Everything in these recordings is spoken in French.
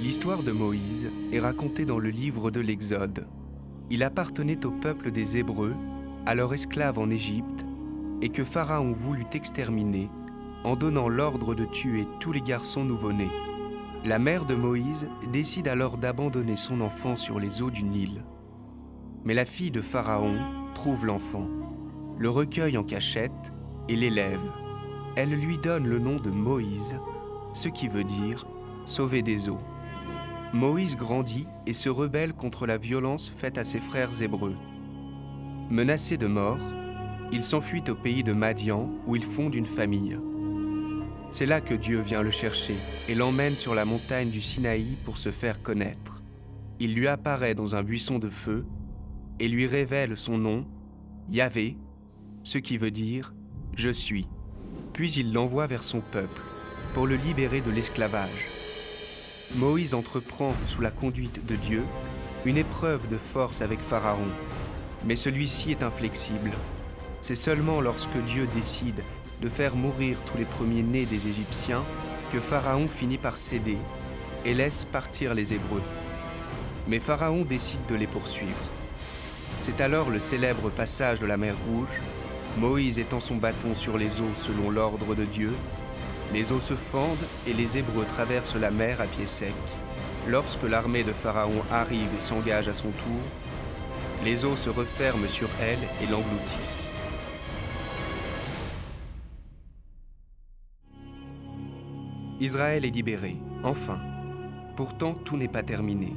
L'histoire de Moïse est racontée dans le livre de l'Exode. Il appartenait au peuple des Hébreux, alors esclaves en Égypte, et que Pharaon voulut exterminer en donnant l'ordre de tuer tous les garçons nouveau-nés. La mère de Moïse décide alors d'abandonner son enfant sur les eaux du Nil. Mais la fille de Pharaon trouve l'enfant, le recueille en cachette et l'élève. Elle lui donne le nom de Moïse, ce qui veut dire « sauver des eaux ». Moïse grandit et se rebelle contre la violence faite à ses frères hébreux. Menacé de mort, il s'enfuit au pays de Madian où il fonde une famille. C'est là que Dieu vient le chercher et l'emmène sur la montagne du Sinaï pour se faire connaître. Il lui apparaît dans un buisson de feu et lui révèle son nom, Yahvé, ce qui veut dire « Je suis ». Puis il l'envoie vers son peuple pour le libérer de l'esclavage. Moïse entreprend, sous la conduite de Dieu, une épreuve de force avec Pharaon. Mais celui-ci est inflexible. C'est seulement lorsque Dieu décide de faire mourir tous les premiers-nés des Égyptiens que Pharaon finit par céder et laisse partir les Hébreux. Mais Pharaon décide de les poursuivre. C'est alors le célèbre passage de la mer Rouge, Moïse étend son bâton sur les eaux selon l'ordre de Dieu. Les eaux se fendent et les Hébreux traversent la mer à pied sec. Lorsque l'armée de Pharaon arrive et s'engage à son tour, les eaux se referment sur elle et l'engloutissent. Israël est libéré, enfin. Pourtant, tout n'est pas terminé.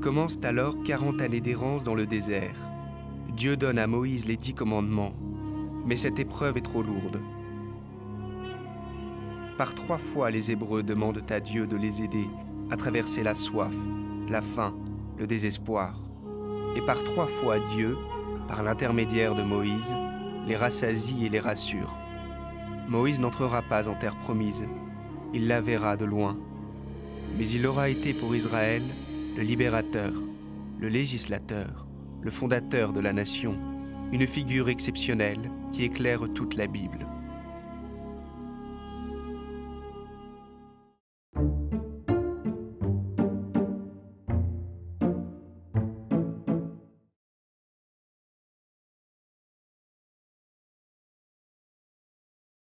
Commencent alors 40 années d'errance dans le désert. Dieu donne à Moïse les 10 commandements, mais cette épreuve est trop lourde. Par 3 fois, les Hébreux demandent à Dieu de les aider à traverser la soif, la faim, le désespoir. Et par 3 fois, Dieu, par l'intermédiaire de Moïse, les rassasie et les rassure. Moïse n'entrera pas en terre promise, il la verra de loin. Mais il aura été pour Israël le libérateur, le législateur, le fondateur de la nation, une figure exceptionnelle qui éclaire toute la Bible.